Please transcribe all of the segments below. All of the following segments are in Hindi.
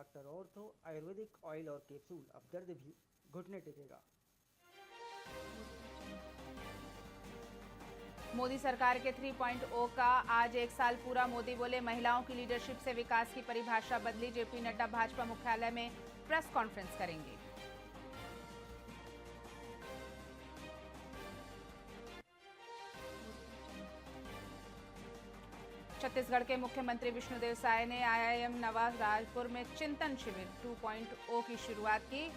डॉक्टर ऑर्थो आयुर्वेदिक ऑयल और कैप्सूल, अब दर्द भी घुटने टेकेगा। मोदी सरकार के 3.0 का आज 1 साल पूरा। मोदी बोले, महिलाओं की लीडरशिप से विकास की परिभाषा बदली। जेपी नड्डा भाजपा मुख्यालय में प्रेस कॉन्फ्रेंस करेंगे। छत्तीसगढ़ के मुख्यमंत्री विष्णुदेव साय ने आईआईएम नवा रायपुर में चिंतन शिविर 2.0 की शुरुआत की।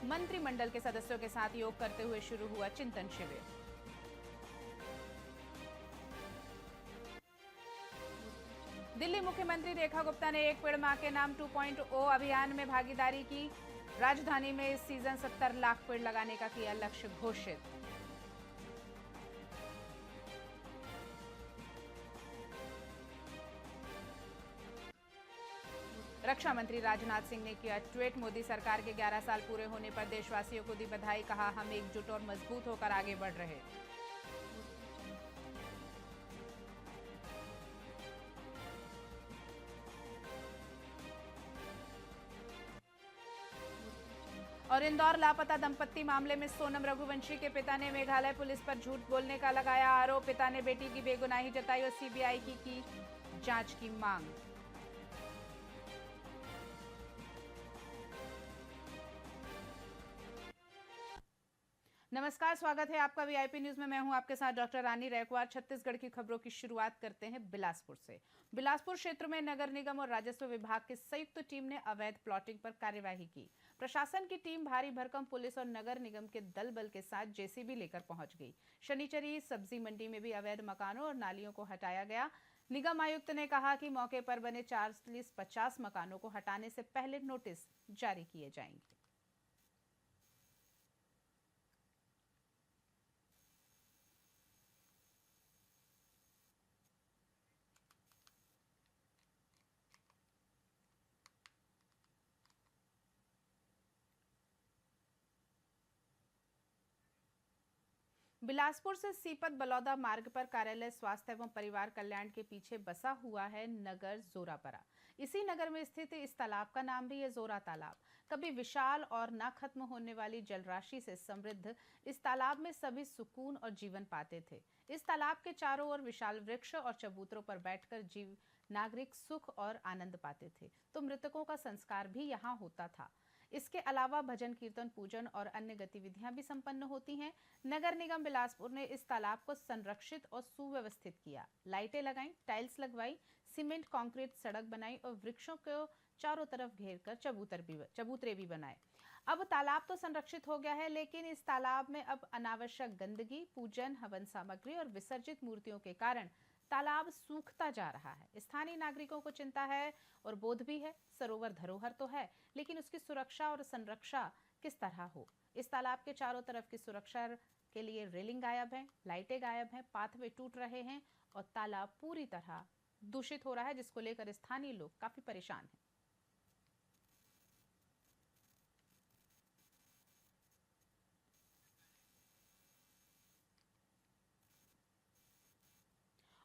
मंत्रिमंडल के सदस्यों के साथ योग करते हुए शुरू हुआ चिंतन शिविर। दिल्ली मुख्यमंत्री रेखा गुप्ता ने एक पेड़ मां के नाम 2.0 अभियान में भागीदारी की। राजधानी में इस सीजन 70 लाख पेड़ लगाने का किया लक्ष्य घोषित। रक्षा मंत्री राजनाथ सिंह ने किया ट्वीट, मोदी सरकार के 11 साल पूरे होने पर देशवासियों को दी बधाई। कहा, हम एकजुट और मजबूत होकर आगे बढ़ रहे। और इंदौर लापता दंपत्ति मामले में सोनम रघुवंशी के पिता ने मेघालय पुलिस पर झूठ बोलने का लगाया आरोप। पिता ने बेटी की बेगुनाही जताई और सीबीआई की जांच की मांग। नमस्कार, स्वागत है आपका वीआईपी न्यूज में। मैं हूं आपके साथ डॉक्टर रानी रैकवार। छत्तीसगढ़ की खबरों की शुरुआत करते हैं बिलासपुर से। बिलासपुर क्षेत्र में नगर निगम और राजस्व विभाग की संयुक्त टीम ने अवैध प्लॉटिंग पर कार्यवाही की। प्रशासन की टीम भारी भरकम पुलिस और नगर निगम के दल बल के साथ जेसीबी लेकर पहुंच गई। शनिचरी सब्जी मंडी में भी अवैध मकानों और नालियों को हटाया गया। निगम आयुक्त ने कहा कि मौके पर बने 40-50 मकानों को हटाने से पहले नोटिस जारी किए जाएंगे। बिलासपुर से सीपत बलौदा मार्ग पर कार्यालय स्वास्थ्य एवं परिवार कल्याण के पीछे बसा हुआ है नगर जोरापरा। इसी नगर में स्थित इस तालाब का नाम भी है जोरा तालाब। कभी विशाल और न खत्म होने वाली जलराशि से समृद्ध इस तालाब में सभी सुकून और जीवन पाते थे। इस तालाब के चारों ओर विशाल वृक्ष और चबूतरों पर बैठकर जीव नागरिक सुख और आनंद पाते थे, तो मृतकों का संस्कार भी यहाँ होता था। इसके अलावा भजन कीर्तन पूजन और अन्य गतिविधियां भी संपन्न होती हैं। नगर निगम बिलासपुर ने इस तालाब को संरक्षित और सुव्यवस्थित किया। लाइटें लगाई, टाइल्स लगवाई, सीमेंट कंक्रीट सड़क बनाई और वृक्षों को चारों तरफ घेरकर चबूतरे भी बनाए। अब तालाब तो संरक्षित हो गया है, लेकिन इस तालाब में अब अनावश्यक गंदगी, पूजन, हवन सामग्री और विसर्जित मूर्तियों के कारण तालाब सूखता जा रहा है। स्थानीय नागरिकों को चिंता है और बोध भी है। सरोवर धरोहर तो है, लेकिन उसकी सुरक्षा और संरक्षा किस तरह हो। इस तालाब के चारों तरफ की सुरक्षा के लिए रेलिंग गायब है, लाइटें गायब हैं, पाथवे टूट रहे हैं और तालाब पूरी तरह दूषित हो रहा है, जिसको लेकर स्थानीय लोग काफी परेशान हैं।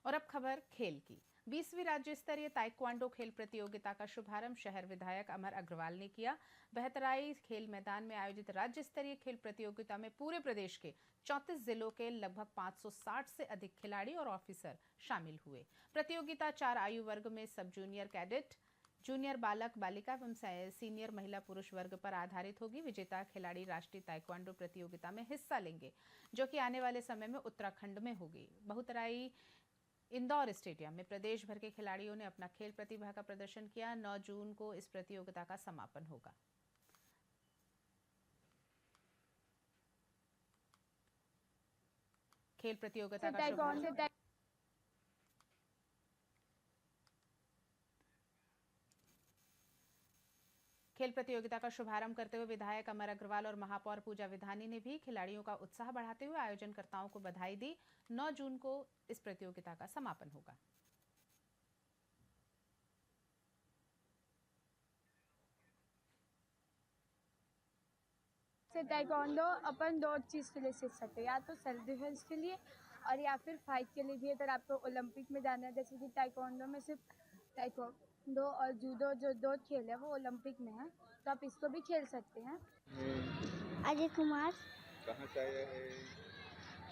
और अब खबर खेल की। 20वीं राज्य स्तरीय ताइक्वांडो खेल प्रतियोगिता का शुभारंभ शहर विधायक अमर अग्रवाल ने किया। बहतराई खेल मैदान में आयोजित राज्य स्तरीय खेल प्रतियोगिता में पूरे प्रदेश के 34 जिलों के लगभग 560 से अधिक खिलाड़ी और ऑफिसर शामिल हुए। प्रतियोगिता 4 आयु वर्ग में सब जूनियर कैडेट, जूनियर बालक बालिका एवं सीनियर महिला पुरुष वर्ग पर आधारित होगी। विजेता खिलाड़ी राष्ट्रीय ताइक्वांडो प्रतियोगिता में हिस्सा लेंगे, जो कि आने वाले समय में उत्तराखंड में होगी। बहुतराई इंदौर स्टेडियम में प्रदेश भर के खिलाड़ियों ने अपना खेल प्रतिभा का प्रदर्शन किया। 9 जून को इस प्रतियोगिता का समापन होगा। खेल प्रतियोगिता का खेल प्रतियोगिता का शुभारंभ करते हुए विधायक अमर अग्रवाल और महापौर पूजा विधानी ने भी खिलाड़ियों का उत्साह बढ़ाते हुए आयोजनकर्ताओं को बधाई दी। 9 जून को इस प्रतियोगिता का समापन होगा। ताइक्वांडो अपन 2 चीज़ के लिए सीख सकते हैं, या तो सेल्फ डिफेंस के लिए और या फिर फाइट के लिए भी। अगर आपको ओलंपिक में जाना है, जैसे कि ताइक्वांडो में सिर्फ दो और जूडो जो दो खेल है वो ओलंपिक में है, तो आप इसको भी खेल सकते हैं। अजय कुमार। कहाँ से आया है?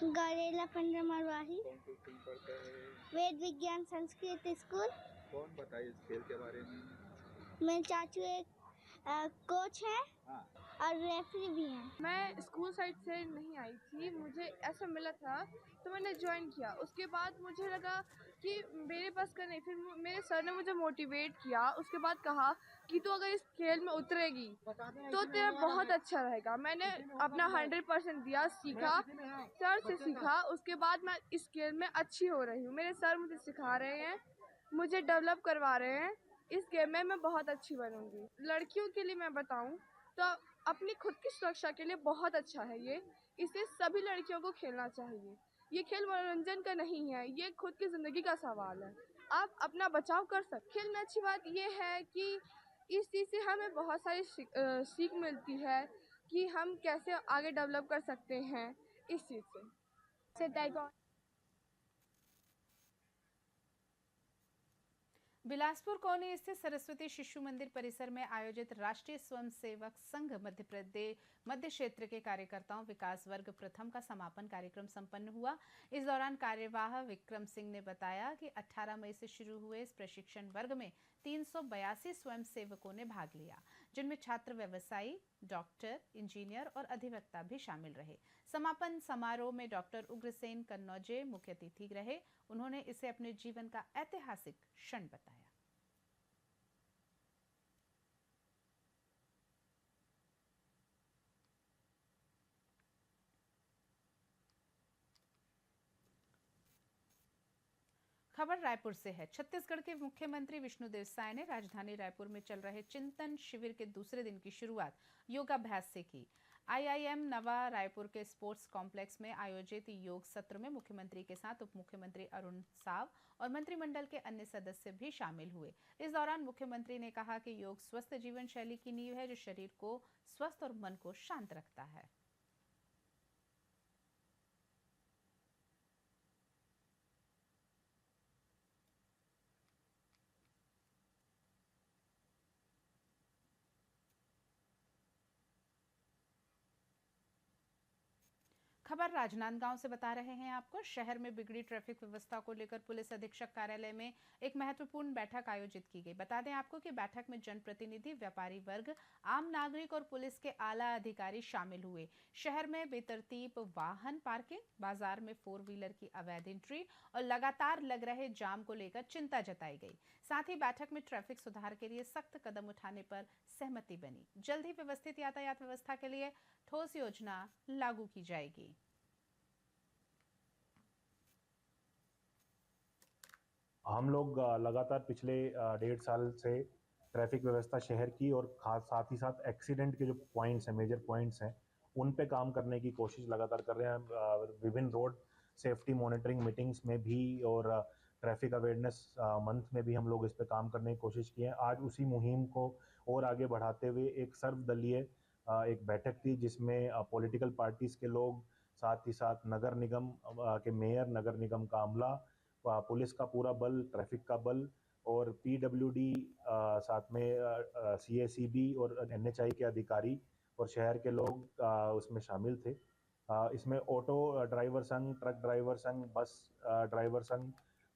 गौरेला पंद्रह मरवाही। कौन सी स्कूल पढ़ता है? वेद विज्ञान संस्कृत स्कूल। कौन बताए इस खेल के बारे में? मेरे चाचू एक कोच है हाँ। और रेफरी भी हैं। मैं स्कूल साइड से नहीं आई थी, मुझे ऐसा मिला था तो मैंने ज्वाइन किया। उसके बाद मुझे लगा कि मेरे पास का नहीं, फिर मेरे सर ने मुझे मोटिवेट किया। उसके बाद कहा कि तू अगर इस खेल में उतरेगी तो तेरा बहुत अच्छा रहेगा। मैंने अपना 100% दिया, सीखा, सर से सीखा। उसके बाद मैं इस खेल में अच्छी हो रही हूँ। मेरे सर मुझे सिखा रहे हैं, मुझे डेवलप करवा रहे हैं। इस गेम में मैं बहुत अच्छी बनूंगी। लड़कियों के लिए मैं बताऊं तो अपनी खुद की सुरक्षा के लिए बहुत अच्छा है ये। इसे सभी लड़कियों को खेलना चाहिए। ये खेल मनोरंजन का नहीं है, ये खुद की ज़िंदगी का सवाल है। आप अपना बचाव कर सकते। खेल में अच्छी बात ये है कि इस चीज़ से हमें बहुत सारी सीख मिलती है कि हम कैसे आगे डेवलप कर सकते हैं इस चीज़ से। बिलासपुर कॉलोनी स्थित सरस्वती शिशु मंदिर परिसर में आयोजित राष्ट्रीय स्वयंसेवक संघ मध्य क्षेत्र के कार्यकर्ताओं विकास वर्ग प्रथम का समापन कार्यक्रम संपन्न हुआ। इस दौरान कार्यवाह विक्रम सिंह ने बताया कि 18 मई से शुरू हुए इस प्रशिक्षण वर्ग में 382 स्वयंसेवकों ने भाग लिया, जिनमें छात्र, व्यवसायी, डॉक्टर, इंजीनियर और अधिवक्ता भी शामिल रहे। समापन समारोह में डॉक्टर उग्रसेन कन्नौजे मुख्य अतिथि रहे। उन्होंने इसे अपने जीवन का ऐतिहासिक क्षण बताया। खबर रायपुर से है। छत्तीसगढ़ के मुख्यमंत्री विष्णुदेव साय ने राजधानी रायपुर में चल रहे चिंतन शिविर के दूसरे दिन की शुरुआत योगाभ्यास से की। आईआईएम नवा रायपुर के स्पोर्ट्स कॉम्प्लेक्स में आयोजित योग सत्र में मुख्यमंत्री के साथ उप मुख्यमंत्री अरुण साव और मंत्रिमंडल के अन्य सदस्य भी शामिल हुए। इस दौरान मुख्यमंत्री ने कहा कि योग स्वस्थ जीवन शैली की नींव है, जो शरीर को स्वस्थ और मन को शांत रखता है। खबर राजनांदगांव से बता रहे हैं आपको। शहर में बिगड़ी ट्रैफिक व्यवस्था को लेकर पुलिस अधीक्षक कार्यालय में एक महत्वपूर्ण बैठक आयोजित की गई। बता दें आपको कि बैठक में जनप्रतिनिधि, व्यापारी वर्ग, आम नागरिक और पुलिस के आला अधिकारी शामिल हुए। शहर में बेतरतीब वाहन पार्किंग, बाजार में 4 व्हीलर की अवैध एंट्री और लगातार लग रहे जाम को लेकर चिंता जताई गई। साथ ही बैठक में ट्रैफिक सुधार के लिए सख्त कदम उठाने पर सहमति बनी। जल्द ही व्यवस्थित यातायात व्यवस्था के लिए ठोस योजना लागू की जाएगी। हम लोग लगातार पिछले 1.5 साल से ट्रैफिक व्यवस्था शहर की और साथ ही साथ एक्सीडेंट के जो पॉइंट्स हैं, मेजर पॉइंट्स हैं, उन पे काम करने की कोशिश लगातार कर रहे हैं। विभिन्न रोड सेफ्टी मॉनिटरिंग मीटिंग्स में भी और ट्रैफिक अवेयरनेस मंथ में भी हम लोग इस पे काम करने की कोशिश की है। आज उसी मुहिम को और आगे बढ़ाते हुए एक सर्वदलीय एक बैठक थी, जिसमें पॉलिटिकल पार्टीज के लोग, साथ ही साथ नगर निगम के मेयर, नगर निगम का अमला, पुलिस का पूरा बल, ट्रैफिक का बल और पीडब्ल्यूडी, साथ में सीएसीबी और एनएचआई के अधिकारी और शहर के लोग उसमें शामिल थे। इसमें ऑटो ड्राइवर संघ, ट्रक ड्राइवर संघ, बस ड्राइवर संघ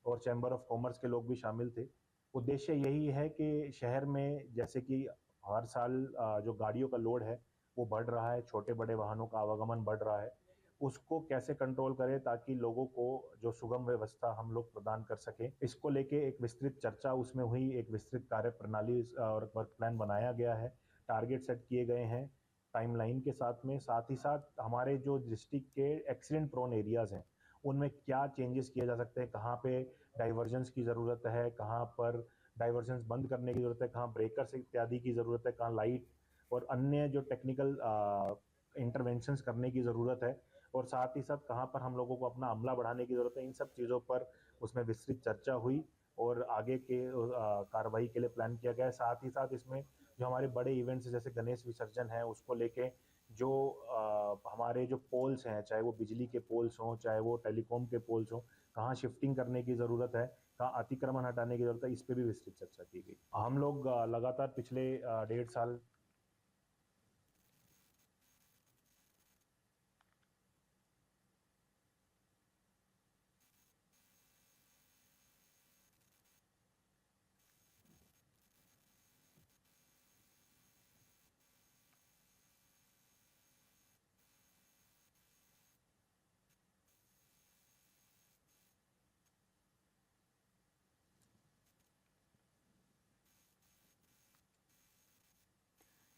और चैम्बर ऑफ कॉमर्स के लोग भी शामिल थे। उद्देश्य यही है कि शहर में जैसे कि हर साल जो गाड़ियों का लोड है वो बढ़ रहा है, छोटे बड़े वाहनों का आवागमन बढ़ रहा है, उसको कैसे कंट्रोल करें ताकि लोगों को जो सुगम व्यवस्था हम लोग प्रदान कर सकें। इसको लेके एक विस्तृत चर्चा उसमें हुई, एक विस्तृत कार्य प्रणाली और वर्क प्लान बनाया गया है, टारगेट सेट किए गए हैं टाइमलाइन के साथ में। साथ ही साथ हमारे जो डिस्ट्रिक्ट के एक्सीडेंट प्रोन एरियाज हैं उनमें क्या चेंजेस किए जा सकते हैं, कहाँ पे डाइवर्जेंस की ज़रूरत है, कहाँ पर डाइवर्जेंस बंद करने की ज़रूरत है, कहाँ ब्रेकर्स इत्यादि की ज़रूरत है, कहाँ लाइट और अन्य जो टेक्निकल इंटरवेंशंस करने की ज़रूरत है, और साथ ही साथ कहाँ पर हम लोगों को अपना अमला बढ़ाने की ज़रूरत है। इन सब चीज़ों पर उसमें विस्तृत चर्चा हुई और आगे के कार्रवाई के लिए प्लान किया गया है। साथ ही साथ इसमें जो हमारे बड़े इवेंट्स जैसे गणेश विसर्जन है उसको लेके जो हमारे जो पोल्स हैं, चाहे वो बिजली के पोल्स हों, चाहे वो टेलीकॉम के पोल्स हों, कहाँ शिफ्टिंग करने की ज़रूरत है, कहाँ अतिक्रमण हटाने की ज़रूरत है, इस पे भी विस्तृत चर्चा की गई। हम लोग लगातार पिछले 1.5 साल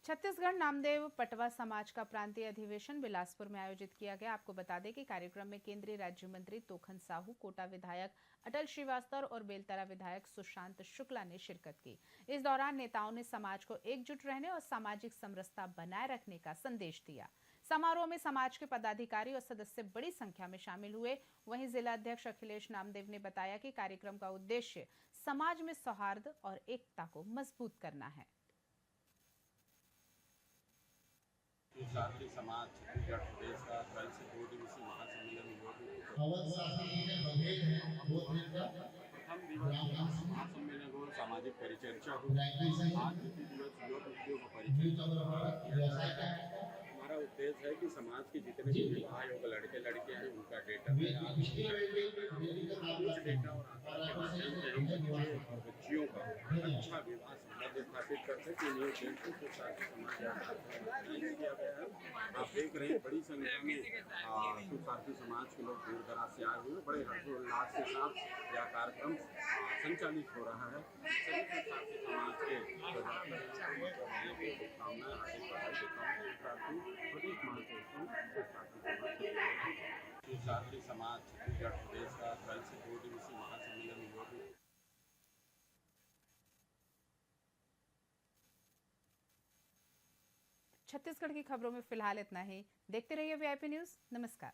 छत्तीसगढ़ नामदेव पटवा समाज का प्रांतीय अधिवेशन बिलासपुर में आयोजित किया गया। आपको बता दें कि कार्यक्रम में केंद्रीय राज्य मंत्री तोखन साहू, कोटा विधायक अटल श्रीवास्तव और बेलतरा विधायक सुशांत शुक्ला ने शिरकत की। इस दौरान नेताओं ने समाज को एकजुट रहने और सामाजिक समरसता बनाए रखने का संदेश दिया। समारोह में समाज के पदाधिकारी और सदस्य बड़ी संख्या में शामिल हुए। वहीं जिला अध्यक्ष अखिलेश नामदेव ने बताया कि कार्यक्रम का उद्देश्य समाज में सौहार्द और एकता को मजबूत करना है। साथी समाज छत्तीसगढ़ प्रदेश का कल से 2 दिवसीय महासम्मेलन महासम्मेलन और सामाजिक परिचर्चा हो। आज दिवस युवा उद्योग परिचर्चा। हमारा उद्देश्य है कि समाज के जितने भी विवाह योग लड़के लड़के हैं उनका डेटा डेटा और बच्चियों का अच्छा विवाह संबंध स्थापित कर सके। किया गया है। आप देख रहे हैं बड़ी संख्या में सुसार्थी समाज के लोग दूर दराज से आए हुए बड़े हर्षोल्लास के साथ यह कार्यक्रम संचालित हो रहा है। सभी सुसार्थी समाज के शुभकामनाएं हार्दिक बधाई देता हूँ। प्रदेश सुसार्थी समाज छत्तीसगढ़ प्रदेश का कल से 2 दिवसीय महासम्मेलन हुआ। छत्तीसगढ़ की खबरों में फिलहाल इतना ही। देखते रहिए वीआईपी न्यूज। नमस्कार।